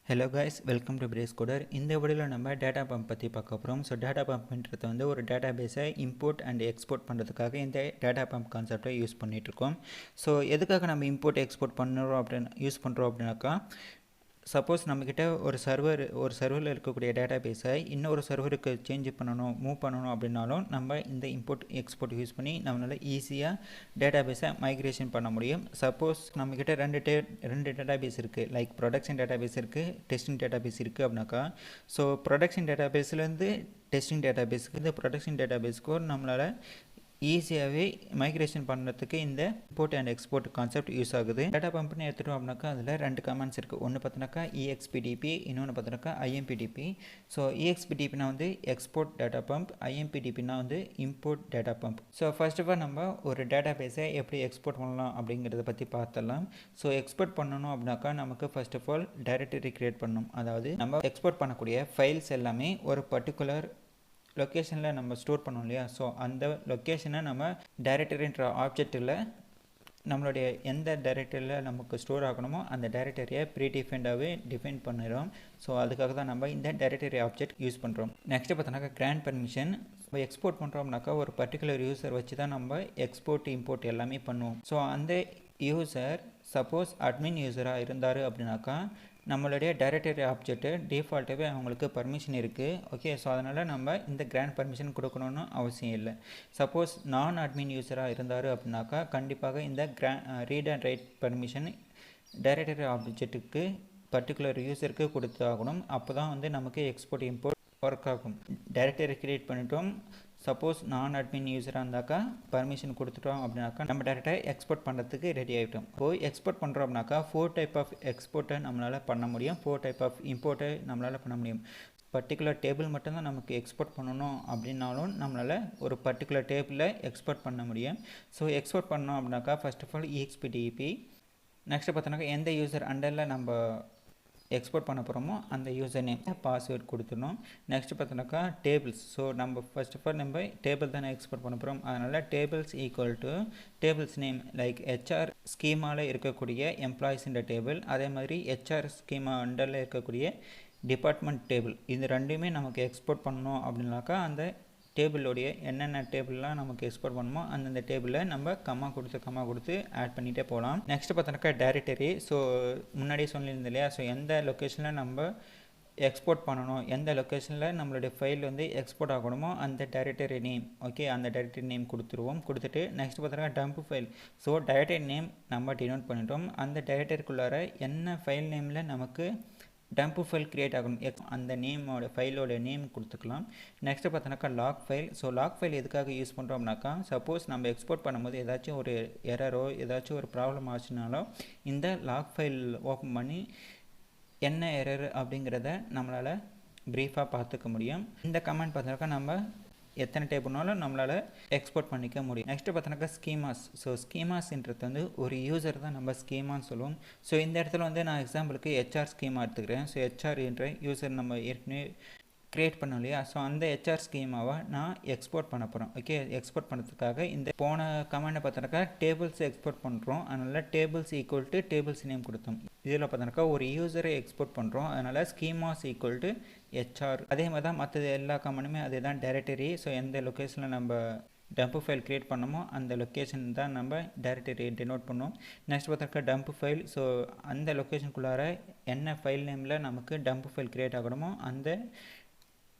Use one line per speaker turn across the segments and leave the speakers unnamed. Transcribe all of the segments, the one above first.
Hello guys, welcome to Brace Coder. இந்த வீடியோவில் நம்ம டேட்டா பம்ப் பற்றி பார்க்க போகிறோம். ஸோ டேட்டா பம்ப்ன்றது வந்து ஒரு டேட்டா பேஸை இம்போர்ட் அண்ட் எக்ஸ்போர்ட் பண்ணுறதுக்காக இந்த டேட்டா பம்ப் கான்செப்டை யூஸ் பண்ணிகிட்ருக்கோம். ஸோ எதுக்காக நம்ம இம்போர்ட் எக்ஸ்போர்ட் பண்ணுறோம் யூஸ் பண்ணுறோம் அப்படின்னாக்கா, சப்போஸ் நம்மக்கிட்ட ஒரு சர்வரில் இருக்கக்கூடிய டேட்டா பேஸை இன்னொரு சர்வருக்கு சேஞ்ச் பண்ணணும், மூவ் பண்ணணும் அப்படின்னாலும் நம்ம இந்த இம்போர்ட் எக்ஸ்போர்ட் யூஸ் பண்ணி நம்மளால் ஈஸியாக டேட்டா பேஸை மைக்ரேஷன் பண்ண முடியும். சப்போஸ் நம்மக்கிட்ட ரெண்டு டேட்டா பேஸ் இருக்குது, லைக் ப்ரொடக்ஷன் டேட்டா பேஸ் இருக்குது, டெஸ்டிங் டேட்டா பேஸ் இருக்குது அப்படின்னாக்கா, ஸோ ப்ரொடக்ஷன் டேட்டா பேஸ்லேருந்து டெஸ்டிங் டேட்டா பேஸுக்கு இந்த ப்ரொடக்ஷன் டேட்டா பேஸுக்கு நம்மளால் ஈஸியாகவே மைக்ரேஷன் பண்ணுறதுக்கு இந்த import and export concept use ஆகுது. டேட்டா பம்ப்னு எடுத்துட்டோம் அப்படின்னாக்கா அதில் ரெண்டு கமெண்ட்ஸ் இருக்குது. ஒன்று பார்த்தினாக்கா expdp, இன்னொன்று பார்த்தினாக்கா impdp. ஸோ expdpனா வந்து எக்ஸ்போர்ட் டேட்டா பம்ப், impdpனா வந்து import data pump. So first of all நம்ம ஒரு டேட்டா பேஸை எப்படி எக்ஸ்போர்ட் பண்ணலாம் அப்படிங்கிறத பற்றி பார்த்தலாம். ஸோ எக்ஸ்போர்ட் பண்ணணும் அப்படின்னாக்கா நமக்கு first of all directory create பண்ணணும். அதாவது நம்ம எக்ஸ்போர்ட் பண்ணக்கூடிய ஃபைல்ஸ் எல்லாமே ஒரு பர்டிகுலர் லொக்கேஷனில் நம்ம ஸ்டோர் பண்ணோம் இல்லையா, ஸோ அந்த லொக்கேஷனை நம்ம டைரக்டரின்ற ஆப்ஜெக்டில் நம்மளுடைய எந்த டைரக்டரியில் நமக்கு ஸ்டோர் ஆகணுமோ அந்த டைரக்டரியை ப்ரீடிஃபைண்டாகவே டிஃபைன் பண்ணிடுறோம். ஸோ அதுக்காக தான் நம்ம இந்த டைரக்டரி ஆப்ஜெக்ட் யூஸ் பண்ணுறோம். நெக்ஸ்ட்டு பார்த்தோன்னாக்கா கிராண்ட் பர்மிஷன். நம்ம எக்ஸ்போர்ட் பண்ணுறோம்னாக்கா ஒரு பர்டிகுலர் யூசர் வச்சு தான் நம்ம எக்ஸ்போர்ட் இம்போர்ட் எல்லாமே பண்ணுவோம். ஸோ அந்த யூசர் சப்போஸ் அட்மின் யூசராக இருந்தார் அப்படின்னாக்கா நம்மளுடைய டைரக்டரி ஆப்ஜெக்ட்டு டிஃபால்ட்டாகவே அவங்களுக்கு பர்மிஷன் இருக்குது. ஓகே, ஸோ அதனால் நம்ம இந்த கிராண்ட் பர்மிஷன் கொடுக்கணுன்னு அவசியம் இல்லை. சப்போஸ் நான் அட்மின் யூஸராக இருந்தார் அப்படின்னாக்கா கண்டிப்பாக இந்த read and write permission directory ஆப்ஜெக்ட்டுக்கு பர்டிகுலர் யூஸருக்கு கொடுத்து ஆகணும். அப்போ தான் வந்து நமக்கு எக்ஸ்போர்ட் இம்போர்ட் ஒர்க் ஆகும். டைரக்டரி கிரியேட் பண்ணிட்டோம், சப்போஸ் நான் அட்மின் யூஸராக இருந்தாக்கா பர்மிஷன் கொடுத்துட்டோம் அப்படின்னாக்கா நம்ம டேரெக்டாக எக்ஸ்போர்ட் பண்ணுறதுக்கு ரெடி ஆகிட்டோம். இப்போது எக்ஸ்போர்ட் பண்ணுறோம் அப்படின்னாக்கா 4 டைப் ஆஃப் எக்ஸ்போர்ட்டை நம்மளால் பண்ண முடியும், 4 டைப் ஆஃப் இம்போர்ட்டை நம்மளால் பண்ண முடியும். பர்டிகுலர் டேபிள் மட்டும்தான் நமக்கு எக்ஸ்போர்ட் பண்ணணும் அப்படின்னாலும் நம்மளால் ஒரு பர்டிகுலர் டேபிளில் எக்ஸ்போர்ட் பண்ண முடியும். ஸோ எக்ஸ்போர்ட் பண்ணோம் அப்படின்னாக்கா first of all expdp. Next பார்த்தோன்னாக்கா எந்த யூசர் அண்டரில் நம்ம எக்ஸ்போர்ட் பண்ண போகிறோமோ அந்த யூசர் நேம் பாஸ்வேர்ட் கொடுத்துடணும். நெக்ஸ்ட் பார்த்தோன்னாக்கா டேபிள்ஸ். ஸோ நம்ம ஃபர்ஸ்ட் ஆஃப் ஆல் நம்ம டேபிள் தானே எக்ஸ்போர்ட் பண்ண போகிறோம், அதனால் tables equal to tables name, like HR ஸ்கீமாவில் இருக்கக்கூடிய எம்ப்ளாயிஸ்ன்ற டேபிள், அதே மாதிரி ஹெச்ஆர் ஸ்கீமா அண்டரில் இருக்கக்கூடிய டிபார்ட்மெண்ட் டேபிள். இது ரெண்டுமே நமக்கு எக்ஸ்போர்ட் பண்ணணும் அப்படின்னாக்கா அந்த டேபிளோடைய என்னென்ன டேபிள்லாம் நமக்கு எக்ஸ்போர்ட் பண்ணுமோ அந்தந்த டேபிளில் நம்ம கம்மா கொடுத்து ஆட் பண்ணிகிட்டே போகலாம். நெக்ஸ்ட் பார்த்தோன்னாக்கா டைரக்டரி. ஸோ முன்னாடியே சொல்லியிருந்தேன் இல்லையா, ஸோ எந்த லொக்கேஷனில் நம்ம எக்ஸ்போர்ட் பண்ணணும், எந்த லொக்கேஷனில் நம்மளுடைய ஃபைல் வந்து எக்ஸ்போர்ட் ஆகணுமோ அந்த டைரக்டரி நேம். ஓகே, அந்த டைரக்டரி நேம் கொடுத்துட்டு நெக்ஸ்ட் பார்த்தோன்னா dump file. So directory name நம்ம டினோட் பண்ணிட்டோம். அந்த டைரக்டரிக்குள்ளார என்ன ஃபைல் நேமில் நமக்கு டம்ப் ஃபைல் க்ரியேட் ஆகணும் அந்த நேமோட ஃபைலோட நேம் கொடுத்துக்கலாம். நெக்ஸ்ட்டு பார்த்தோன்னாக்கா log file. So log file எதுக்காக யூஸ் பண்ணுறோம்னாக்கா சப்போஸ் நம்ம எக்ஸ்போர்ட் பண்ணும்போது ஏதாச்சும் ஒரு எரரோ ஏதாச்சும் ஒரு ப்ராப்ளம் ஆச்சுனாலும் இந்த லாக் ஃபைல் ஓப்பன் பண்ணி என்ன எரர் அப்படிங்கிறத நம்மளால் ப்ரீஃபாக பார்த்துக்க முடியும். இந்த கமெண்ட் பார்த்தோன்னாக்கா நம்ம எத்தனை டேபிள்னாலும் நம்மளால் எக்ஸ்போர்ட் பண்ணிக்க முடியும். நெக்ஸ்ட்டு பார்த்தோன்னாக்கா ஸ்கீமாஸ். ஸோ ஸ்கீமாஸ்ன்றது வந்து ஒரு யூசர் தான் நம்ம ஸ்கீமான்னு சொல்லுவோம். ஸோ இந்த இடத்துல வந்து நான் எக்ஸாம்பிளுக்கு ஹெச்ஆர் ஸ்கீமா எடுத்துக்கிறேன். ஸோ ஹெச்ஆர் என்ற யூசர் நம்ம ஏற்கனவே க்ரியேட் பண்ணோம் இல்லையா, ஸோ அந்த ஹெச்ஆர் ஸ்கீமாவை நான் எக்ஸ்போர்ட் பண்ண போகிறேன். ஓகே, எக்ஸ்போர்ட் பண்ணுறதுக்காக இந்த போன கமெண்டை பார்த்தோன்னாக்கா டேபிள்ஸ் எக்ஸ்போர்ட் பண்ணுறோம், அதனால் tables equal to tables name கொடுத்தோம். இதில் பார்த்தோன்னாக்கா ஒரு யூசரை எக்ஸ்போர்ட் பண்ணுறோம், அதனால் ஸ்கீமாஸ் ஈக்குவல் டு ஹெச்ஆர். அதே மாதிரி தான் மற்ற எல்லா கமெண்டுமே அதே தான் டைரக்டரி. ஸோ எந்த லொக்கேஷனில் நம்ம டம்ப் ஃபைல் க்ரியேட் பண்ணோமோ அந்த லொக்கேஷன் தான் நம்ம டைரக்டரி டினோட் பண்ணோம். நெக்ஸ்ட் பார்த்தாக்கா டம்ப் ஃபைல். ஸோ அந்த லொக்கேஷனுக்குள்ளார என்ன ஃபைல் நேமில் நமக்கு டம்ப் ஃபைல் க்ரியேட் ஆகணுமோ அந்த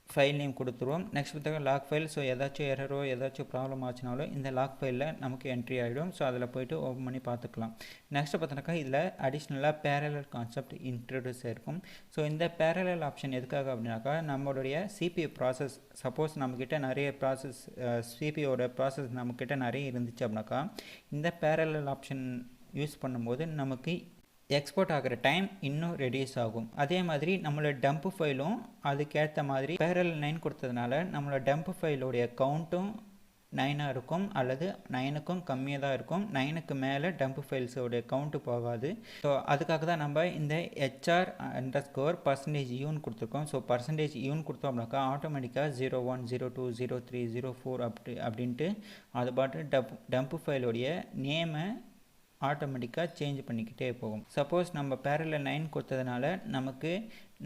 ஃபைல் நேம் கொடுத்துருவோம். நெக்ஸ்ட் பார்த்தாக்கா லாக் ஃபைல். ஸோ ஏதாச்சும் எரரோ ஏதாச்சும் ப்ராப்ளம் ஆச்சுனாலும் இந்த லாக் ஃபைலில் நமக்கு என்ட்ரி ஆகிடும். ஸோ அதில் போய்ட்டு ஓப்பன் பண்ணி பார்த்துக்கலாம். நெக்ஸ்ட்டு பார்த்தோன்னாக்கா இதில் அடிஷ்னலாக பேரலல் கான்செப்ட் இன்ட்ரடியூஸ் ஆகிருக்கும். ஸோ இந்த பேரலல் ஆப்ஷன் எதுக்காக அப்படின்னாக்கா நம்மளுடைய சிபியூ ப்ராசஸ், சப்போஸ் நம்மக்கிட்ட நிறைய ப்ராசஸ் சிபியோட ப்ராசஸ் நம்மக்கிட்ட நிறைய இருந்துச்சு அப்படின்னாக்கா இந்த பேரலல் ஆப்ஷன் யூஸ் பண்ணும்போது நமக்கு எக்ஸ்போர்ட் ஆகிற டைம் இன்னும் ரெடியூஸ் ஆகும். அதே மாதிரி நம்மளோட டம்ப் ஃபைலும் அதுக்கேற்ற மாதிரி பேரல் 9 கொடுத்ததுனால நம்மளோட டம்ப் ஃபைலோடைய கவுண்ட்டும் 9 இருக்கும், அல்லது 9க்கும் கம்மியாக தான் இருக்கும். 9க்கு மேலே டம்ப் ஃபைல்ஸோடைய கவுண்ட்டு போகாது. ஸோ அதுக்காக தான் நம்ம இந்த HR_%யூன்னு கொடுத்துருக்கோம். ஸோ %யூன்னு கொடுத்தோம் அப்படின்னாக்கா ஆட்டோமேட்டிக்காக 01, 02, 03, 04 அப்படின்ட்டு அது பாட்டு டம்ப் ஃபைலோடைய நேமை ஆட்டோமேட்டிக்காக சேஞ்ச் பண்ணிக்கிட்டே போகும். சப்போஸ் நம்ம பேரலில் 9 கொடுத்ததுனால நமக்கு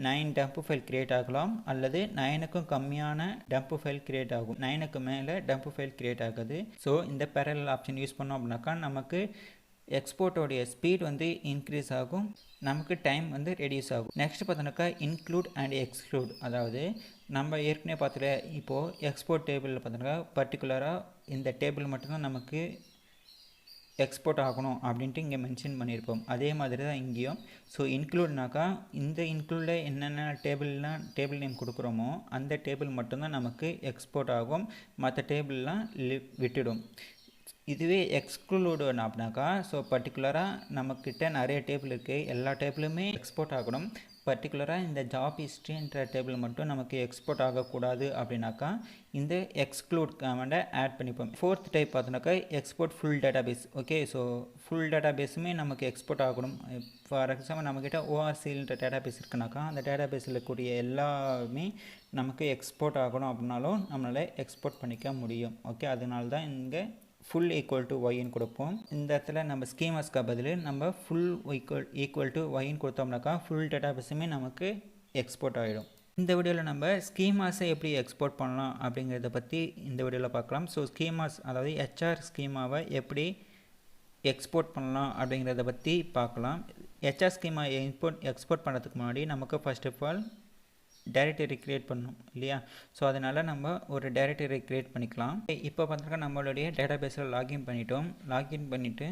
9 டம்ப் ஃபைல் கிரியேட் ஆகலாம், அல்லது 9க்கும் கம்மியான டம்ப் ஃபைல் கிரியேட் ஆகும். 9க்கு மேலே டம்ப் ஃபைல் கிரியேட் ஆகுது. ஸோ இந்த பேரல் ஆப்ஷன் யூஸ் பண்ணோம் அப்படின்னாக்கா நமக்கு எக்ஸ்போர்ட்டோடைய ஸ்பீட் வந்து இன்க்ரீஸ் ஆகும், நமக்கு டைம் வந்து ரெடியூஸ் ஆகும். நெக்ஸ்ட் பார்த்தோன்னாக்கா இன்க்ளூட் அண்ட் எக்ஸ்க்ளூட். அதாவது நம்ம ஏற்கனவே பார்த்துட்டு இப்போது எக்ஸ்போர்ட் டேபிளில் பார்த்தோன்னாக்கா பர்டிகுலராக இந்த டேபிள் மட்டும்தான் நமக்கு எக்ஸ்போர்ட் ஆகணும் அப்படின்ட்டு இங்கே மென்ஷன் பண்ணியிருப்போம். அதே மாதிரி தான் இங்கேயும். ஸோ இன்க்ளூட்னாக்கா இந்த இன்க்ளூடில் என்னென்ன டேபிள் நேம் கொடுக்குறோமோ அந்த டேபிள் மட்டும்தான் நமக்கு எக்ஸ்போர்ட் ஆகும், மற்ற டேபிள்லாம் விட்டுடும். இதுவே எக்ஸ்க்ளூடு அப்படின்னாக்கா ஸோ பர்டிகுலராக நம்மக்கிட்ட நிறைய டேபிள் இருக்குது, எல்லா டேபிளுமே எக்ஸ்போர்ட் ஆகணும். பர்டிகுலராக இந்த ஜாப் ஹிஸ்ட்ரின்ற டேபிள் மட்டும் நமக்கு எக்ஸ்போர்ட் ஆகக்கூடாது அப்படின்னாக்கா இந்த எக்ஸ்க்ளூட் கமெண்டை ஆட் பண்ணிப்போம். ஃபோர்த் டைப் பார்த்தோன்னாக்கா export full database. Okay, so full டேட்டாபேஸுமே நமக்கு எக்ஸ்போர்ட் ஆகணும். ஃபார் எக்ஸாம்பிள் நம்மக்கிட்ட ஓஆர்சின்ற டேட்டாபேஸ் இருக்குனாக்கா அந்த டேட்டாபேஸில் கூடிய எல்லாமே நமக்கு எக்ஸ்போர்ட் ஆகணும் அப்படின்னாலும் நம்மளால் எக்ஸ்போர்ட் பண்ணிக்க முடியும். ஓகே, அதனால தான் இங்கே ஃபுல் ஈக்குவல் டு ஒய்ன்னு கொடுப்போம். இந்த இடத்துல நம்ம ஸ்கீமாஸ்க்கு பதில் நம்ம ஃபுல் ஈக்குவல் டு ஒய்ன்னு கொடுத்தோம்னாக்கா ஃபுல் டேட்டாபேஸுமே நமக்கு எக்ஸ்போர்ட் ஆகிடும். இந்த வீடியோவில் நம்ம ஸ்கீமாஸை எப்படி எக்ஸ்போர்ட் பண்ணலாம் அப்படிங்கிறத பற்றி இந்த வீடியோவில் பார்க்கலாம். ஸோ ஸ்கீமாஸ் அதாவது ஹெச்ஆர் ஸ்கீமாவை எப்படி எக்ஸ்போர்ட் பண்ணலாம் அப்படிங்கிறத பற்றி பார்க்கலாம். ஹெச்ஆர் ஸ்கீமா எக்ஸ்போர்ட் பண்ணுறதுக்கு முன்னாடி நமக்கு first of all directory create பண்ணணும் இல்லையா? ஸோ அதனால் நம்ம ஒரு டைரக்டரி க்ரியேட் பண்ணிக்கலாம். இப்போ பார்த்துருக்கா நம்மளுடைய டேட்டாபேஸில் லாகின் பண்ணிட்டோம். லாகின் பண்ணிவிட்டு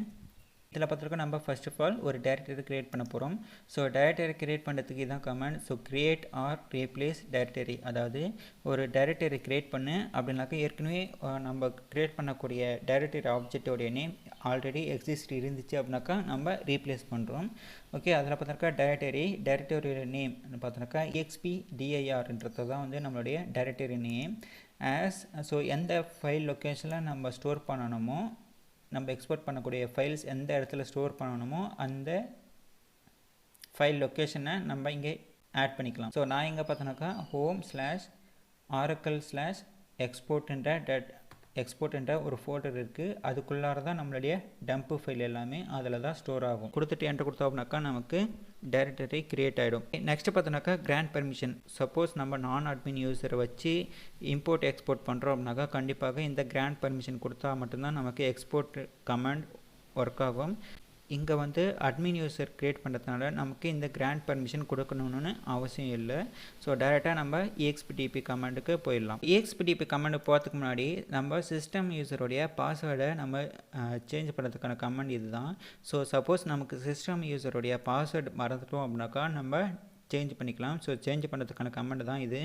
இதில் பார்த்துருக்கா நம்ம ஃபர்ஸ்ட் ஆஃப் ஆல் ஒரு டைரக்டரி க்ரியேட் பண்ண போகிறோம். ஸோ டைரக்டரி க்ரியேட் பண்ணுறதுக்கு இதான் command. So create or replace directory. அதாவது ஒரு டைரக்டரி க்ரியேட் பண்ணு அப்படின்னாக்கா ஏற்கனவே நம்ம க்ரியேட் பண்ணக்கூடிய டைரக்டரி ஆப்ஜெக்டோடைய நேம் ஆல்ரெடி எக்ஸிஸ்ட் இருந்துச்சு அப்படின்னாக்கா நம்ம ரீப்ளேஸ் பண்ணுறோம். ஓகே, அதில் பார்த்தாக்கா டைரக்டரியோட நேம் பார்த்தாக்கா expdir தான் வந்து நம்மளுடைய டைரக்டரி நேம். ஸோ எந்த ஃபைல் லொக்கேஷனில் நம்ம ஸ்டோர் பண்ணணுமோ, நம்ம எக்ஸ்போர்ட் பண்ணக்கூடிய ஃபைல்ஸ் எந்த இடத்துல ஸ்டோர் பண்ணணுமோ அந்த ஃபைல் லொக்கேஷனை நம்ம இங்கே ஆட் பண்ணிக்கலாம். ஸோ நான் இங்கே பார்த்தோன்னாக்கா home/oracle/export என்ற ஒரு ஃபோல்டர் இருக்குது. அதுக்குள்ளார தான் நம்மளுடைய டம்ப் ஃபைல் எல்லாமே அதில் தான் ஸ்டோர் ஆகும். கொடுத்துட்டு என்ட்ரு கொடுத்தோம்னாக்கா நமக்கு டைரக்டரி கிரியேட் ஆகிடும். நெக்ஸ்ட் பார்த்தோன்னாக்கா கிராண்ட் பர்மிஷன். சப்போஸ் நம்ம நான் அட்மின் யூஸரை வச்சு இம்போர்ட் எக்ஸ்போர்ட் பண்ணுறோம் அப்படின்னாக்கா கண்டிப்பாக இந்த கிராண்ட் பர்மிஷன் கொடுத்தா மட்டும்தான் நமக்கு எக்ஸ்போர்ட் கமாண்ட் ஒர்க் ஆகும். இங்கே வந்து அட்மின் யூஸர் க்ரியேட் பண்ணுறதுனால நமக்கு இந்த கிராண்ட் பர்மிஷன் கொடுக்கணும்னு அவசியம் இல்லை. ஸோ டைரெக்டாக நம்ம expdp கமாண்டுக்கு போயிடலாம். expdp கமாண்டு போகிறதுக்கு முன்னாடி நம்ம சிஸ்டம் யூஸருடைய பாஸ்வேர்டை நம்ம சேஞ்ச் பண்ணுறதுக்கான கமாண்ட் இது தான். ஸோ சப்போஸ் நமக்கு சிஸ்டம் யூஸருடைய பாஸ்வேர்டு மறந்துட்டோம் அப்படின்னாக்கா நம்ம சேஞ்ச் பண்ணிக்கலாம். ஸோ சேஞ்ச் பண்ணுறதுக்கான கமெண்ட் தான் இது.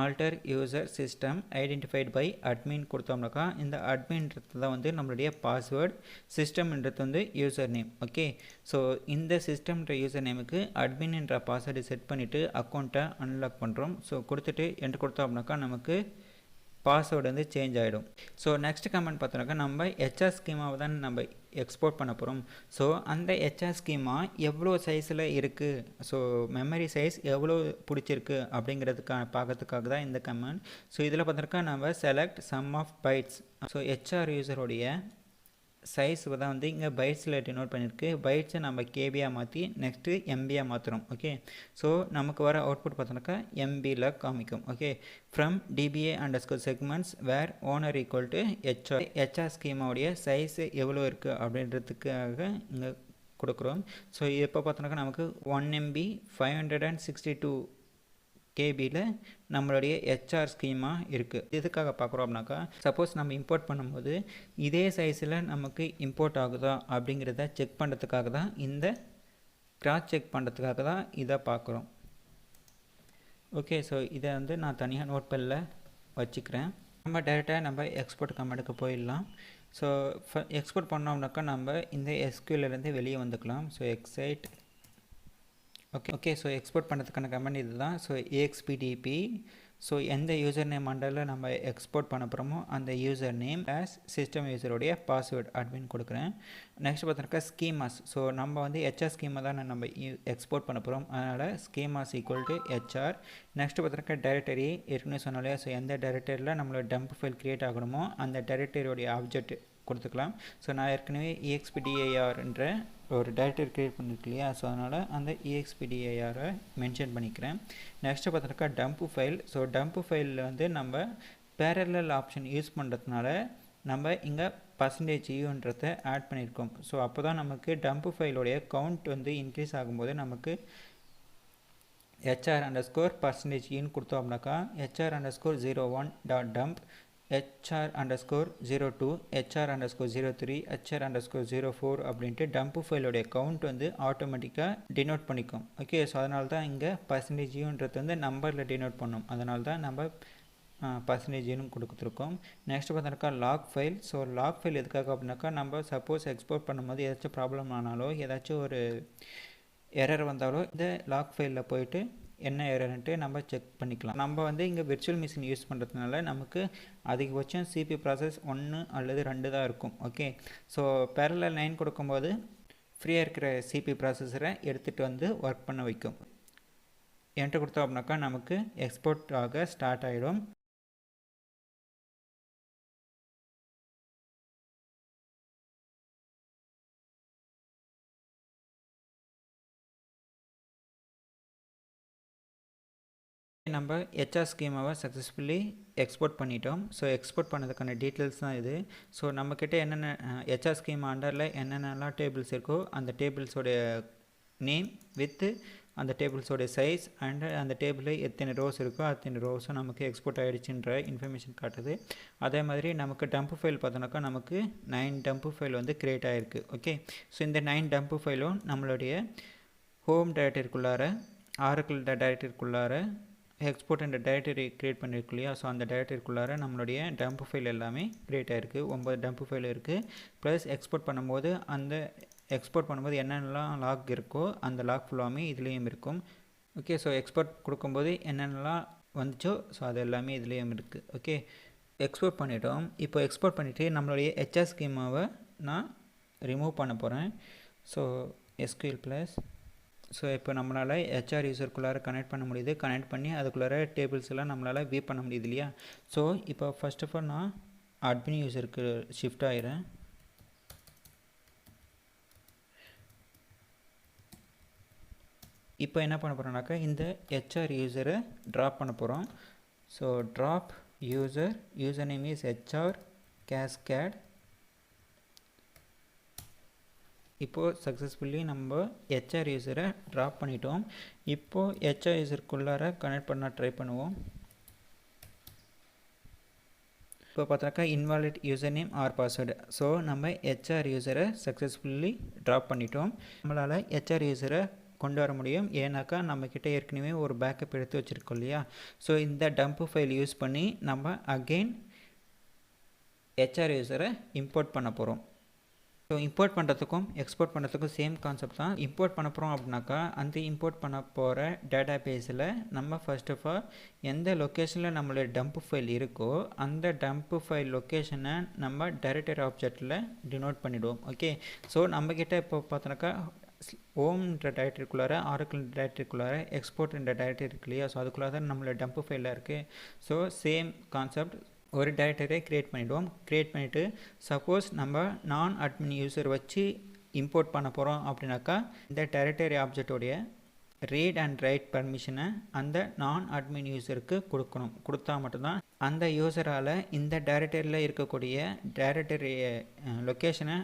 Alter user system identified by admin கொடுத்தோம்னாக்கா இந்த அட்மின்றது தான் வந்து நம்மளுடைய பாஸ்வேர்டு, சிஸ்டம்ன்றது வந்து யூசர் நேம். ஓகே, ஸோ இந்த சிஸ்டம்ன்ற யூசர் நேமுக்கு அட்மின்ன்ற பாஸ்வேர்டு செட் பண்ணிவிட்டு அக்கௌண்ட்டை அன்லாக் பண்ணுறோம். ஸோ கொடுத்துட்டு என்ட்ரு கொடுத்தோம் அப்படின்னாக்கா நமக்கு பாஸ்வேர்டு வந்து சேஞ்ச் ஆகிடும். ஸோ நெக்ஸ்ட் கமெண்ட் பார்த்தோன்னாக்கா நம்ம ஹெச்ஆர் ஸ்கீமாவை தான் நம்ம எக்ஸ்போர்ட் பண்ண போகிறோம். ஸோ அந்த ஹெச்ஆர் ஸ்கீமா எவ்வளோ சைஸில் இருக்குது, ஸோ மெமரி சைஸ் எவ்வளோ பிடிச்சிருக்கு அப்படிங்கிறதுக்காக பார்க்கறதுக்காக தான் இந்த கமெண்ட். ஸோ இதில் பார்த்துருக்கா நம்ம select sum of bytes. So HR யூஸருடைய சைஸ் தான் வந்து இங்கே பைட்ஸில் டினோட் பண்ணியிருக்கு. பைட்ஸை நம்ம கேபியாக மாற்றி நெக்ஸ்ட்டு எம்பியாக மாற்றுறோம். ஓகே, ஸோ நமக்கு வர அவுட்புட் பார்த்தோன்னாக்கா எம்பியில் காமிக்கும். Okay, from DBA_segments where owner equal to HR ஸ்கீமாவுடைய சைஸ் எவ்வளோ இருக்குது அப்படின்றதுக்காக இங்கே கொடுக்குறோம். ஸோ இப்போ பார்த்தோன்னாக்கா நமக்கு 1 MB 562 கேபியில் நம்மளுடைய ஹெச்ஆர் ஸ்கீமா இருக்குது. எதுக்காக பார்க்குறோம் அப்படின்னாக்கா சப்போஸ் நம்ம இம்போர்ட் பண்ணும்போது இதே சைஸில் நமக்கு இம்போர்ட் ஆகுதா அப்படிங்கிறத செக் பண்ணுறதுக்காக தான், இந்த கிராஸ் செக் பண்ணுறதுக்காக தான் இதை பார்க்குறோம். ஓகே, ஸோ இதை வந்து நான் தனியாக நோட் பேடில் வச்சுக்கிறேன். நம்ம டேரெக்டாக நம்ம எக்ஸ்போர்ட் கமாண்டுக்கு போயிடலாம். ஸோ எக்ஸ்போர்ட் பண்ணோம்னாக்கா நம்ம இந்த SQLலேருந்து வெளியே வந்துக்கலாம். So exit okay so export பண்ணுறதுக்கான கமெண்ட் இது தான். So expdp. ஸோ எந்த யூசர் நேம் அண்டரில் நம்ம எக்ஸ்போர்ட் பண்ண போகிறோமோ அந்த யூசர் நேம் சிஸ்டம் யூசருடைய பாஸ்வேர்டு அட்மின் கொடுக்குறேன். நெக்ஸ்ட் பார்த்தோன்னாக்கா ஸ்கீமாஸ். ஸோ நம்ம வந்து ஹெச்ஆர் ஸ்கீமா தான் நம்ம எக்ஸ்போர்ட் பண்ண போகிறோம், அதனால் schemas equal to HR. Next பார்த்தோன்னாக்கா டைரக்டரி ஏற்கனவே சொன்னாலே. ஸோ எந்த டைரக்டரியில் நம்மளோட டம்ப் ஃபைல் க்ரியேட் ஆகணுமோ அந்த டைரக்டரியோடைய ஆப்ஜெக்ட் கொடுத்துக்கலாம். ஸோ நான் ஏற்கனவே expdirன்ற ஒரு டைரக்டரி க்ரியேட் பண்ணிருக்கு இல்லையா, ஸோ அதனால் அந்த expdirஐ மென்ஷன் பண்ணிக்கிறேன். நெக்ஸ்ட்டு பார்த்தோன்னாக்கா டம்ப் ஃபைல். ஸோ டம்ப் ஃபைலில் வந்து நம்ம பேரலல் ஆப்ஷன் யூஸ் பண்ணுறதுனால நம்ம இங்கே %ன்றதை ஆட் பண்ணியிருக்கோம். ஸோ அப்போ தான் நமக்கு டம்ப் ஃபைலோடைய கவுண்ட் வந்து இன்க்ரீஸ் ஆகும்போது நமக்கு HR_%ன்னு கொடுத்தோம் அப்படின்னாக்கா HR_01.dump HR_02 HR_03 HR_04 அப்படின்ட்டு டம்ப் ஃபைலோடைய கவுண்ட் வந்து ஆட்டோமேட்டிக்காக டினோட் பண்ணிக்கும். ஓகே, ஸோ அதனால தான் இங்கே %ன்றது வந்து நம்பரில் டினோட் பண்ணும். அதனால தான் நம்ம %ன்னு கொடுத்துருக்கோம். நெக்ஸ்ட் பார்த்தோன்னாக்கா log file. So log file எதுக்காக அப்படின்னாக்கா நம்ம சப்போஸ் எக்ஸ்போர்ட் பண்ணும்போது ஏதாச்சும் ப்ராப்ளம் ஆனாலோ ஏதாச்சும் ஒரு எரர் வந்தாலோ இந்த லாக் ஃபைலில் போயிட்டு என்ன எரர்ன்ட்டு நம்ம செக் பண்ணிக்கலாம். நம்ம வந்து இங்கே விர்ச்சுவல் மிஷின் யூஸ் பண்ணுறதுனால நமக்கு அதிகபட்சம் சிபி ப்ராசஸ் 1 அல்லது 2 தான் இருக்கும். ஓகே, ஸோ பேரலல் 9 கொடுக்கும்போது ஃப்ரீயாக இருக்கிற சிபி ப்ராசஸரை எடுத்துகிட்டு வந்து ஒர்க் பண்ண வைக்கும். என்கிட்ட கொடுத்தோம் அப்படின்னாக்கா நமக்கு எக்ஸ்போர்ட் ஆக ஸ்டார்ட் ஆகிடும். நம்ம HR ஸ்கீமாவை சக்ஸஸ்ஃபுல்லி எக்ஸ்போர்ட் பண்ணிட்டோம். ஸோ எக்ஸ்போர்ட் பண்ணதுக்கான டீட்டெயில்ஸ் தான் இது. ஸோ நம்மக்கிட்ட என்னென்ன HR ஸ்கீமா அண்டரில் என்னென்னலாம் டேபிள்ஸ் இருக்கோ அந்த டேபிள்ஸோடைய நேம் வித்து அந்த டேபிள்ஸோடைய சைஸ் அண்டு அந்த டேபிளில் எத்தனை ரோஸ் இருக்கோ அத்தனை ரோஸும் நமக்கு எக்ஸ்போர்ட் ஆகிடுச்சுன்ற இன்ஃபர்மேஷன் காட்டுது. அதே மாதிரி நமக்கு டம்ப் ஃபைல் பார்த்தோன்னாக்கா நமக்கு 9 டம்ப் ஃபைல் வந்து க்ரியேட் ஆகிருக்கு. ஓகே, ஸோ இந்த 9 டம்ப் ஃபைலும் நம்மளுடைய ஹோம் டைரக்டரிக்குள்ளார ஆரக்கிள் டைரக்டரிக்குள்ளார எக்ஸ்போர்ட் என்ற டைரக்டரி க்ரியேட் பண்ணியிருக்கு இல்லையா, ஸோ அந்த டைரக்டரிக்குள்ளார நம்மளுடைய டம்ப் ஃபைல் எல்லாமே க்ரியேட் ஆகிருக்கு. 9 டம்ப் ஃபைல் இருக்குது. ப்ளஸ் எக்ஸ்போர்ட் பண்ணும்போது அந்த எக்ஸ்போர்ட் பண்ணும்போது என்னென்னலாம் லாக் இருக்கோ அந்த லாக் ஃபுல்லாமே இதுலேயும் இருக்கும். ஓகே, ஸோ எக்ஸ்போர்ட் கொடுக்கும்போது என்னென்னலாம் வந்துச்சோ ஸோ அது எல்லாமே இதுலேயும் இருக்குது. ஓகே, எக்ஸ்போர்ட் பண்ணிட்டோம். இப்போ எக்ஸ்போர்ட் பண்ணிவிட்டு நம்மளுடைய HR ஸ்கீமாவை நான் ரிமூவ் பண்ண போகிறேன். ஸோ SQL ப்ளஸ் ஸோ இப்போ நம்மளால் HR யூசருக்குள்ளார கனெக்ட் பண்ண முடியுது. கனெக்ட் பண்ணி அதுக்குள்ளார டேபிள்ஸ் எல்லாம் நம்மளால் வியூ பண்ண முடியுது இல்லையா. ஸோ இப்போ ஃபர்ஸ்ட் ஆஃப் ஆல் நான் அட்மின் யூசருக்கு ஷிஃப்ட் ஆகிறேன். இப்போ என்ன பண்ண போகிறோம்னாக்கா இந்த HR யூசரை ட்ராப் பண்ண போகிறோம். So drop user name is HR cascade. இப்போது சக்ஸஸ்ஃபுல்லி நம்ம HR யூசரை ட்ராப் பண்ணிட்டோம். இப்போது HR யூசருக்குள்ளார கனெக்ட் பண்ண ட்ரை பண்ணுவோம். இப்போ பார்த்தாக்கா invalid user name or password. So நம்ம HR யூசரை சக்ஸஸ்ஃபுல்லி ட்ராப் பண்ணிட்டோம். நம்மளால் HR யூசரை கொண்டு வர முடியும். ஏன்னாக்கா நம்மக்கிட்ட ஏற்கனவே ஒரு பேக்கப் எடுத்து வச்சுருக்கோம் இல்லையா. ஸோ இந்த டம்ப் ஃபைல் யூஸ் பண்ணி நம்ம அகெயின் HR யூசரை இம்போர்ட் பண்ண போகிறோம். ஸோ இம்போர்ட் பண்ணுறதுக்கும் எக்ஸ்போர்ட் பண்ணுறதுக்கும் சேம் கான்செப்ட் தான். இம்போர்ட் பண்ண போகிறோம் அப்படின்னாக்கா அந்த இம்போர்ட் பண்ண போகிற டேட்டா பேஸில் நம்ம ஃபர்ஸ்ட் ஆஃப் ஆல் எந்த லொக்கேஷனில் நம்மளுடைய டம்ப் ஃபைல் இருக்கோ அந்த டம்ப் ஃபைல் லொக்கேஷனை நம்ம டைரக்டரி ஆப்ஜெக்டில் டினோட் பண்ணிவிடுவோம். ஓகே, ஸோ நம்மக்கிட்ட இப்போ பார்த்தோன்னாக்கா ஹோம்ன்ற டைரக்டரிக்குள்ளார ஆரக்கிள் டைரக்டரிக்குள்ளார எக்ஸ்போர்ட்ன்ற டைரக்டரி இருக்கு இல்லையா. ஸோ அதுக்குள்ளார தான் நம்மளோட டம்ப் ஃபைலில் இருக்குது. ஸோ சேம் கான்செப்ட் ஒரு டைரக்டரியை க்ரியேட் பண்ணிவிடுவோம். க்ரியேட் பண்ணிவிட்டு சப்போஸ் நம்ம நான் அட்மின் யூசர் வச்சு இம்போர்ட் பண்ண போகிறோம் அப்படின்னாக்கா இந்த டைரக்டரி ஆப்ஜெக்டோடைய ரீட் அண்ட் ரைட் பர்மிஷனை அந்த நான் அட்மின் யூசருக்கு கொடுக்கணும். கொடுத்தா மட்டும்தான் அந்த யூசரால் இந்த டைரக்டரியில் இருக்கக்கூடிய டைரக்டரி லொக்கேஷனை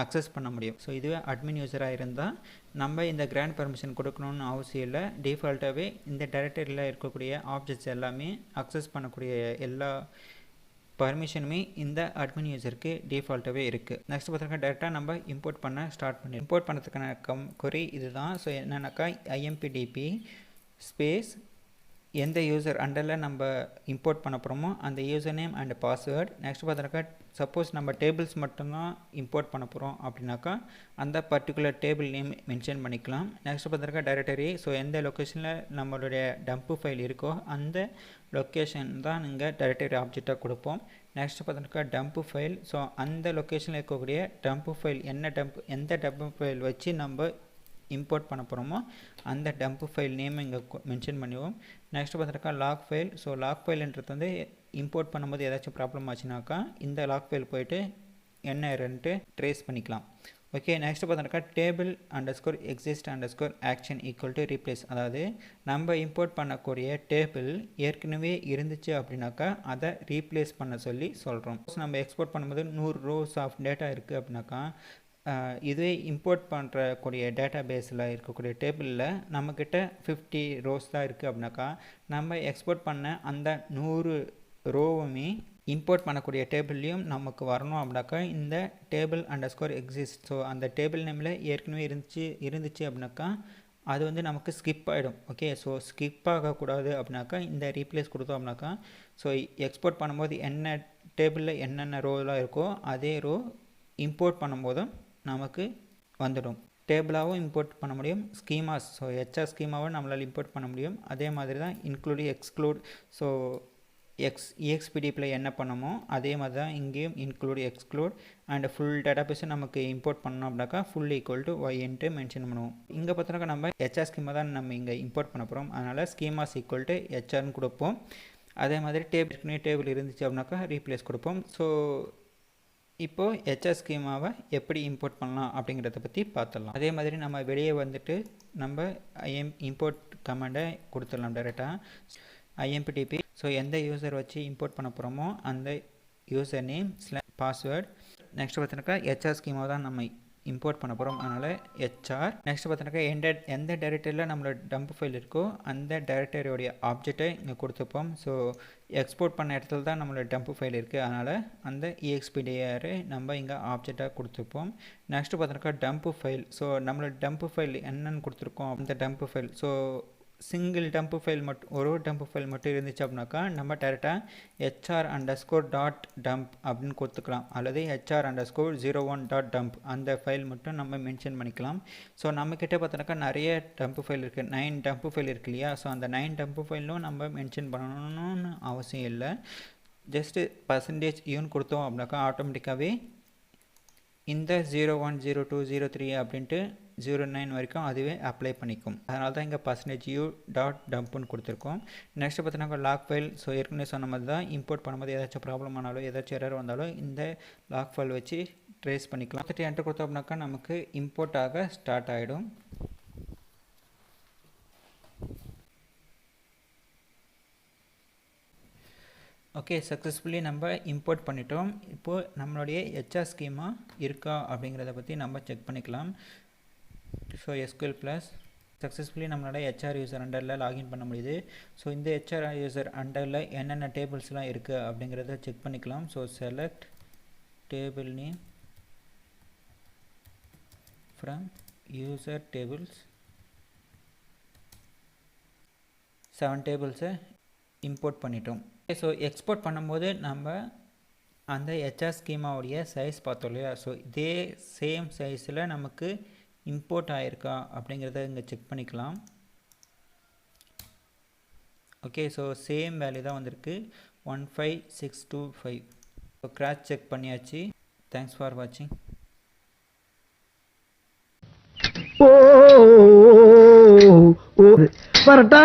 அக்சஸ் பண்ண முடியும். ஸோ இதுவே அட்மின் யூசராக இருந்தால் நம்ம இந்த கிராண்ட் பர்மிஷன் கொடுக்கணும்னு அவசியம் இல்லை. டிஃபால்ட்டாகவே இந்த டைரக்டரியில் இருக்கக்கூடிய ஆப்ஜெக்ட்ஸ் எல்லாமே அக்சஸ் பண்ணக்கூடிய எல்லா பர்மிஷனுமே இந்த அட்மின் யூசருக்கு டிஃபால்ட்டாகவே இருக்குது. நெக்ஸ்ட் பார்த்தீங்கன்னா டேரெக்டாக நம்ம இம்போர்ட் பண்ண ஸ்டார்ட் பண்ணி இம்போர்ட் பண்ணதுக்கான கொரி இதுதான். ஸோ என்னென்னாக்கா impdp ஸ்பேஸ் எந்த யூசர் அண்டரில் நம்ம இம்போர்ட் பண்ண போகிறோமோ அந்த user name and password. Next பார்த்தோன்னாக்கா சப்போஸ் நம்ம டேபிள்ஸ் மட்டும்தான் இம்போர்ட் பண்ண போகிறோம் அப்படின்னாக்கா அந்த பர்டிகுலர் டேபிள் நேம் மென்ஷன் பண்ணிக்கலாம். நெக்ஸ்ட் பார்த்தோன்னாக்கா டைரக்டரி. ஸோ எந்த லொக்கேஷனில் நம்மளுடைய டம்ப் ஃபைல் இருக்கோ அந்த லொக்கேஷன் தான் நீங்கள் டைரக்டரி ஆப்ஜெக்டாக கொடுப்போம். நெக்ஸ்ட் பார்த்தோன்னாக்கா டம்ப் ஃபைல். ஸோ அந்த லொக்கேஷனில் இருக்கக்கூடிய டம்ப் ஃபைல் எந்த டம்ப் ஃபைல் வச்சு நம்ம இம்போர்ட் பண்ண போகிறோமோ அந்த டம்ப் ஃபைல் நேம் இங்கே மென்ஷன் பண்ணுவோம். நெக்ஸ்ட் பார்த்தோன்னாக்கா லாக் ஃபைல். ஸோ லாக் ஃபைல்ன்றது வந்து இம்போர்ட் பண்ணும்போது ஏதாச்சும் ப்ராப்ளம் ஆச்சுனாக்கா இந்த லாக் ஃபைல் போயிட்டு என்ன எரர்ன்ட்டு ட்ரேஸ் பண்ணிக்கலாம். ஓகே, நெக்ஸ்ட் பார்த்தோம்னாக்கா table underscore exist underscore action equal to replace. அதாவது நம்ம இம்போர்ட் பண்ணக்கூடிய டேபிள் ஏற்கனவே இருந்துச்சு அப்படின்னாக்கா அதை ரீப்ளேஸ் பண்ண சொல்லி சொல்கிறோம். நம்ம எக்ஸ்போர்ட் பண்ணும்போது 100 rows ஆஃப் டேட்டா இருக்குது அப்படின்னாக்கா இதுவே இம்போர்ட் பண்ணுறக்கூடிய டேட்டா பேஸில் இருக்கக்கூடிய டேபிளில் நம்மக்கிட்ட 50 rows தான் இருக்குது அப்படின்னாக்கா நம்ம எக்ஸ்போர்ட் பண்ண அந்த 100 ரோவுமே இம்போர்ட் பண்ணக்கூடிய டேபிள்லையும் நமக்கு வரணும் அப்படின்னாக்கா இந்த டேபிள் அண்டர்ஸ்கோர் எக்ஸிஸ்ட். ஸோ அந்த டேபிள் நேமில் ஏற்கனவே இருந்துச்சு அப்படின்னாக்கா அது வந்து நமக்கு ஸ்கிப் ஆகிடும். ஓகே, ஸோ ஸ்கிப் ஆகக்கூடாது அப்படின்னாக்கா இந்த ரீப்ளேஸ் கொடுத்தோம் அப்படின்னாக்கா ஸோ எக்ஸ்போர்ட் பண்ணும்போது என்ன டேபிளில் என்னென்ன ரோலாம் இருக்கோ அதே ரோ இம்போர்ட் பண்ணும்போதும் நமக்கு வந்துடும். டேபிளாகவும் இம்போர்ட் பண்ண முடியும், ஸ்கீமாஸ் ஸோ ஹெச்ஆர் ஸ்கீமாவும் நம்மளால் இம்போர்ட் பண்ண முடியும். அதே மாதிரி தான் இன்க்ளூடு எக்ஸ்க்ளூட். ஸோ expdpயில் என்ன பண்ணமோ அதே மாதிரி தான் இங்கேயும் இன்க்ளூட் எக்ஸ்க்ளூட் அண்ட் ஃபுல் டேட்டாபேஸை நமக்கு இம்போர்ட் பண்ணோம் அப்படின்னாக்கா ஃபுல் ஈக்குவல் டு ஒய்ன்ட்டு மென்ஷன் பண்ணுவோம். இங்கே பார்த்தோன்னாக்கா நம்ம ஹெச்ஆர் ஸ்கீமா தான் நம்ம இங்கே இம்போர்ட் பண்ண போகிறோம். அதனால் ஸ்கீமாஸ் ஈக்குவல் டு ஹெச்ஆர்னு கொடுப்போம். அதே மாதிரி டேபிள் இருந்துச்சு அப்படின்னாக்கா ரீப்ளேஸ் கொடுப்போம். ஸோ இப்போது ஹெச்ஆர் ஸ்கீமாவை எப்படி இம்போர்ட் பண்ணலாம் அப்படிங்கிறத பற்றி பார்த்துடலாம். அதே மாதிரி நம்ம வெளியே வந்துட்டு நம்ம இம்போர்ட் கமாண்டை கொடுத்துடலாம் டைரெக்டாக impdp. ஸோ எந்த யூசர் வச்சு இம்போர்ட் பண்ண போகிறோமோ அந்த யூசர் நேம் பாஸ்வேர்ட். நெக்ஸ்ட் பார்த்தோன்னாக்கா ஹெச்ஆர் ஸ்கீமாவை தான் நம்ம இம்போர்ட் பண்ண போகிறோம், அதனால் ஹெச்ஆர். நெக்ஸ்ட் பார்த்தோன்னாக்கா எந்த டைரக்டரியில் நம்மளோட டம்ப் ஃபைல் இருக்கோ அந்த டைரக்டரியோடைய ஆப்ஜெக்டை இங்கே கொடுத்துப்போம். ஸோ எக்ஸ்போர்ட் பண்ண இடத்துல தான் நம்மளோட டம்ப் ஃபைல் இருக்குது, அதனால் அந்த expdr நம்ம இங்கே ஆப்ஜெக்டாக கொடுத்துப்போம். நெக்ஸ்ட் பார்த்தோன்னாக்கா டம்ப் ஃபைல். ஸோ நம்மளோட டம்ப் ஃபைல் என்னென்னு கொடுத்துருக்கோம் அந்த dump file. So single dump file மட்டும் ஒரு டம்ப் ஃபைல் மட்டும் இருந்துச்சு அப்படின்னாக்கா நம்ம டேரெக்டாக HR_.dump அப்படின்னு கொடுத்துக்கலாம், அல்லது HR_01.dump அந்த ஃபைல் மட்டும் நம்ம மென்ஷன் பண்ணிக்கலாம். ஸோ நம்மக்கிட்ட பார்த்தோன்னாக்கா நிறைய டம்ப் ஃபைல் இருக்குது, 9 டம்ப் ஃபைல் இருக்குது இல்லையா. ஸோ அந்த 9 டம்ப் ஃபைலும் நம்ம மென்ஷன் பண்ணணும்னு அவசியம் இல்லை. ஜஸ்ட்டு %ன்னு கொடுத்தோம் அப்படின்னாக்கா ஆட்டோமேட்டிக்காகவே இந்த 01, 02, 03 அப்படின்ட்டு 09 வரைக்கும் அதுவே அப்ளை பண்ணிக்கும். அதனால தான் இங்கே %u.dumpன்னு கொடுத்துருக்கோம். நெக்ஸ்ட் பார்த்தீங்கன்னா லாக் ஃபைல். ஸோ ஏற்கனவே சொன்ன மாதிரி தான் இம்போர்ட் பண்ணும்போது ஏதாச்சும் ப்ராப்ளம் ஆனாலும் ஏதாச்சும் எரர் வந்தாலும் இந்த லாக் ஃபைல் வச்சு ட்ரேஸ் பண்ணிக்கலாம். அடுத்து என்டர் கொடுத்தோம் அப்படின்னாக்கா நமக்கு இம்போர்ட் ஆக ஸ்டார்ட் ஆகிடும். ஓகே, சக்ஸஸ்ஃபுல்லி நம்ம இம்போர்ட் பண்ணிட்டோம். இப்போது நம்மளுடைய ஹெச்ஆர் ஸ்கீமா இருக்கா அப்படிங்கிறத பற்றி நம்ம செக் பண்ணிக்கலாம். ஸோ SQL ப்ளஸ் சக்ஸஸ்ஃபுல்லி நம்மளோட ஹெச்ஆர் யூசர் அண்டரில் லாகின் பண்ண முடியுது. ஸோ இந்த ஹெச்ஆர் யூசர் அண்டரில் என்னென்ன டேபிள்ஸ்லாம் இருக்குது அப்படிங்கிறத செக் பண்ணிக்கலாம். So select table name from user tables. 7 டேபிள்ஸை இம்போர்ட் பண்ணிட்டோம். ஸோ எக்ஸ்போர்ட் பண்ணும்போது நம்ம அந்த ஹெச்ஆர் ஸ்கீமாவுடைய சைஸ் பார்த்தோம் இல்லையா. ஸோ இதே சேம் சைஸில் நமக்கு இம்போர்ட் ஆகிருக்கா அப்படிங்கிறத இங்கே செக் பண்ணிக்கலாம். ஓகே, ஸோ சேம் வேல்யூ தான் வந்திருக்கு 15625. ஸோ கிராஸ் செக் பண்ணியாச்சு. தேங்க்ஸ் ஃபார் வாட்சிங். வரட்டா.